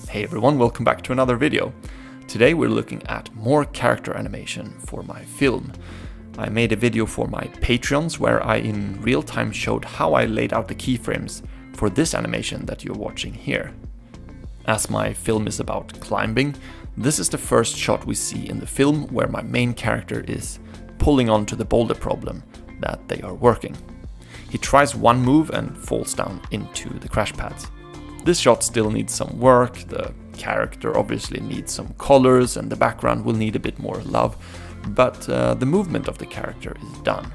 Hey everyone, welcome back to another video. Today we're looking at more character animation for my film. I made a video for my Patreons where I in real time showed how I laid out the keyframes for this animation that you're watching here. As my film is about climbing, this is the first shot we see in the film where my main character is pulling onto the boulder problem that they are working. He tries one move and falls down into the crash pads. This shot still needs some work, the character obviously needs some colors and the background will need a bit more love, but the movement of the character is done.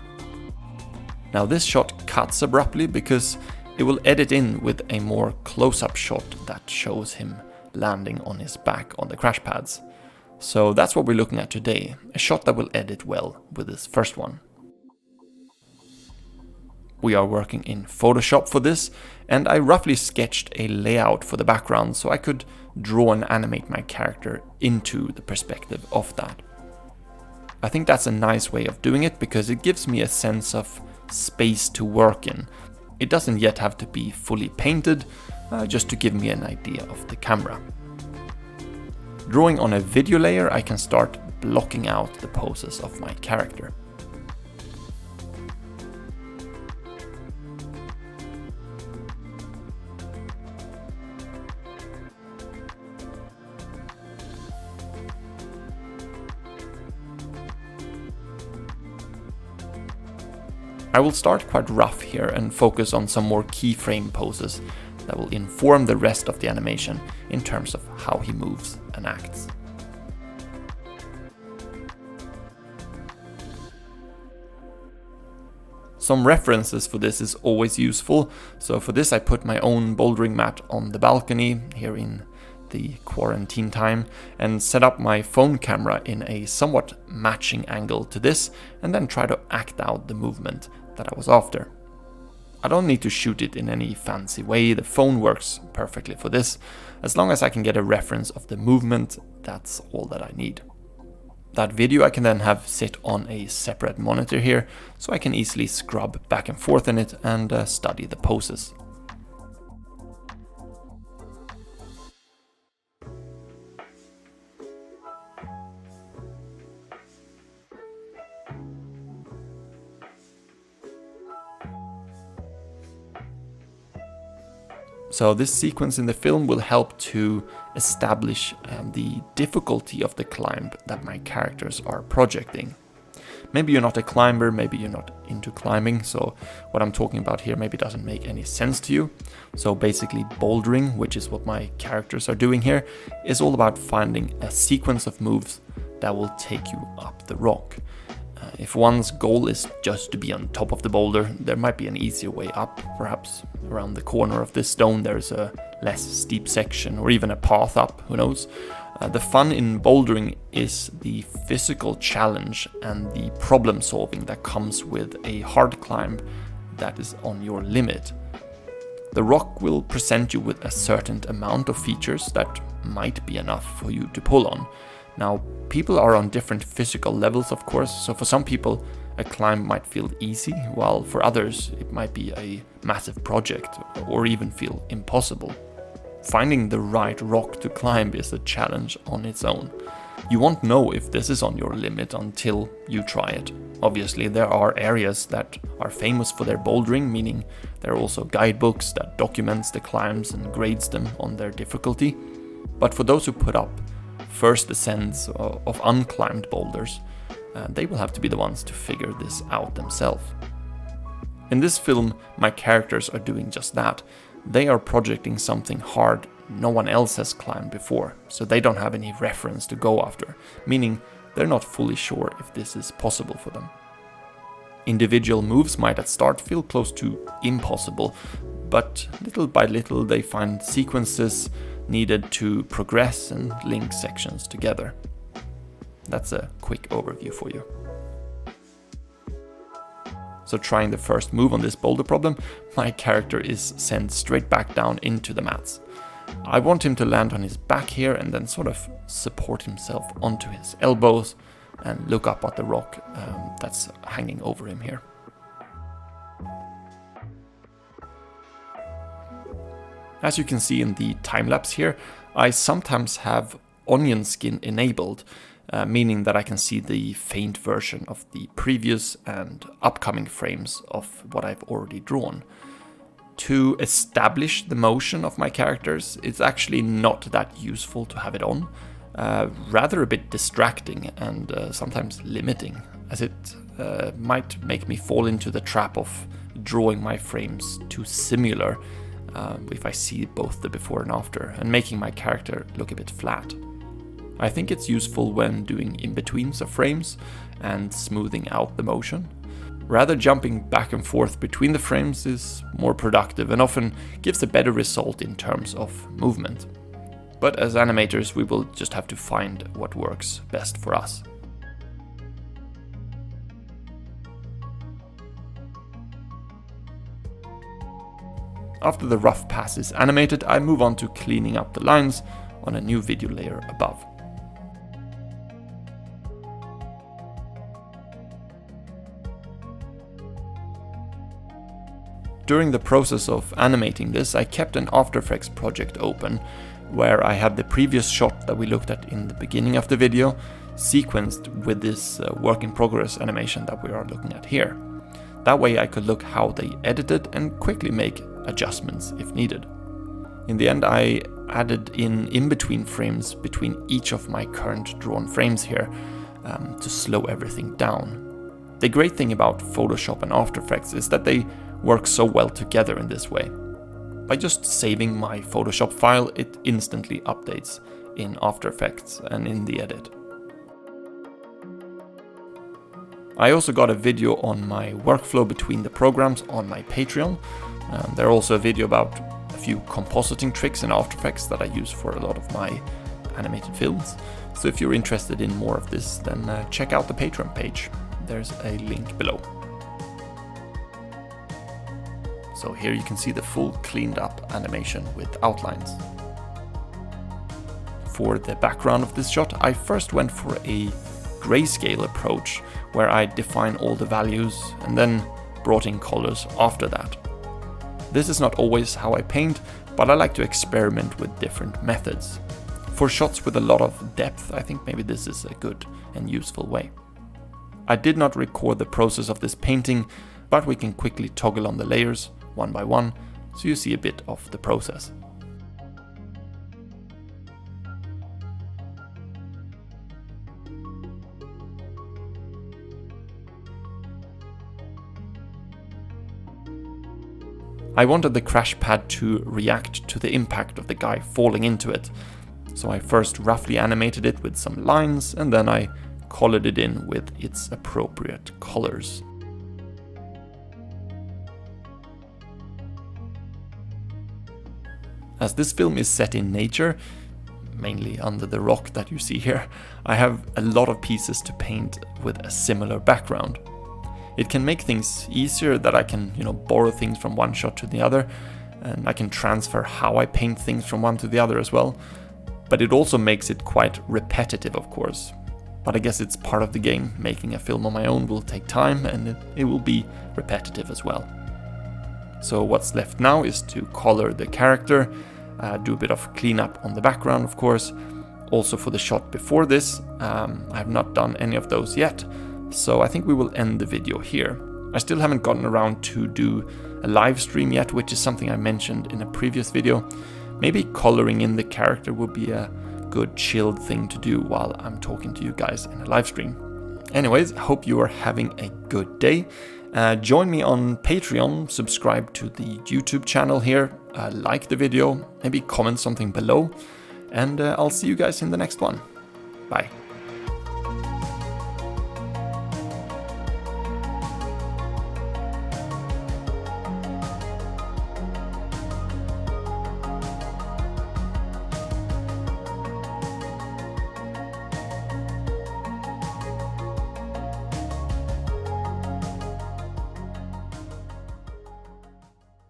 Now this shot cuts abruptly because it will edit in with a more close-up shot that shows him landing on his back on the crash pads. So that's what we're looking at today, a shot that will edit well with this first one. We are working in Photoshop for this, and I roughly sketched a layout for the background so I could draw and animate my character into the perspective of that. I think that's a nice way of doing it because it gives me a sense of space to work in. It doesn't yet have to be fully painted, just to give me an idea of the camera. Drawing on a video layer, I can start blocking out the poses of my character. I will start quite rough here and focus on some more keyframe poses that will inform the rest of the animation in terms of how he moves and acts. Some references for this is always useful, so for this I put my own bouldering mat on the balcony here in the quarantine time and set up my phone camera in a somewhat matching angle to this and then try to act out the movement that I was after. I don't need to shoot it in any fancy way, the phone works perfectly for this. As long as I can get a reference of the movement, that's all that I need. That video I can then have sit on a separate monitor here, so I can easily scrub back and forth in it and study the poses. So this sequence in the film will help to establish the difficulty of the climb that my characters are projecting. Maybe you're not a climber, maybe you're not into climbing, so what I'm talking about here maybe doesn't make any sense to you. So basically bouldering, which is what my characters are doing here, is all about finding a sequence of moves that will take you up the rock. If one's goal is just to be on top of the boulder, there might be an easier way up. Perhaps around the corner of this stone there's a less steep section or even a path up, who knows. The fun in bouldering is the physical challenge and the problem solving that comes with a hard climb that is on your limit. The rock will present you with a certain amount of features that might be enough for you to pull on. Now, people are on different physical levels, of course, so for some people a climb might feel easy, while for others it might be a massive project or even feel impossible. Finding the right rock to climb is a challenge on its own. You won't know if this is on your limit until you try it. Obviously, there are areas that are famous for their bouldering, meaning there are also guidebooks that documents the climbs and grades them on their difficulty. But for those who put up first ascents of unclimbed boulders, they will have to be the ones to figure this out themselves. In this film, my characters are doing just that. They are projecting something hard no one else has climbed before, so they don't have any reference to go after, meaning they're not fully sure if this is possible for them. Individual moves might at start feel close to impossible, but little by little they find sequences needed to progress and link sections together. That's a quick overview for you. So trying the first move on this boulder problem, my character is sent straight back down into the mats. I want him to land on his back here and then sort of support himself onto his elbows and look up at the rock that's hanging over him here. As you can see in the time lapse here, I sometimes have onion skin enabled, meaning that I can see the faint version of the previous and upcoming frames of what I've already drawn. To establish the motion of my characters, it's actually not that useful to have it on, rather a bit distracting and sometimes limiting, as it might make me fall into the trap of drawing my frames too similar if I see both the before and after, and making my character look a bit flat. I think it's useful when doing in-betweens of frames and smoothing out the motion. Rather, jumping back and forth between the frames is more productive and often gives a better result in terms of movement. But as animators, we will just have to find what works best for us. After the rough pass is animated, I move on to cleaning up the lines on a new video layer above. During the process of animating this, I kept an After Effects project open, where I had the previous shot that we looked at in the beginning of the video sequenced with this work in progress animation that we are looking at here. That way I could look how they edited and quickly make adjustments if needed. In the end, I added in between frames between each of my current drawn frames here to slow everything down. The great thing about Photoshop and After Effects is that they work so well together in this way. By just saving my Photoshop file, it instantly updates in After Effects and in the edit. I also got a video on my workflow between the programs on my Patreon. There's also a video about a few compositing tricks in After Effects that I use for a lot of my animated films. So if you're interested in more of this, then check out the Patreon page. There's a link below. So here you can see the full cleaned up animation with outlines. For the background of this shot, I first went for a grayscale approach, where I define all the values and then brought in colors after that. This is not always how I paint, but I like to experiment with different methods. For shots with a lot of depth, I think maybe this is a good and useful way. I did not record the process of this painting, but we can quickly toggle on the layers one by one, so you see a bit of the process. I wanted the crash pad to react to the impact of the guy falling into it, so I first roughly animated it with some lines and then I colored it in with its appropriate colors. As this film is set in nature, mainly under the rock that you see here, I have a lot of pieces to paint with a similar background. It can make things easier that I can, borrow things from one shot to the other, and I can transfer how I paint things from one to the other as well. But it also makes it quite repetitive, of course. But I guess it's part of the game. Making a film on my own will take time, and it will be repetitive as well. So what's left now is to color the character, do a bit of cleanup on the background, of course. Also for the shot before this, I have not done any of those yet. So I think we will end the video here. I still haven't gotten around to do a live stream yet, which is something I mentioned in a previous video. Maybe coloring in the character would be a good chilled thing to do while I'm talking to you guys in a live stream. Anyways, hope you are having a good day. Join me on Patreon, subscribe to the YouTube channel here, like the video, maybe comment something below, and I'll see you guys in the next one. Bye.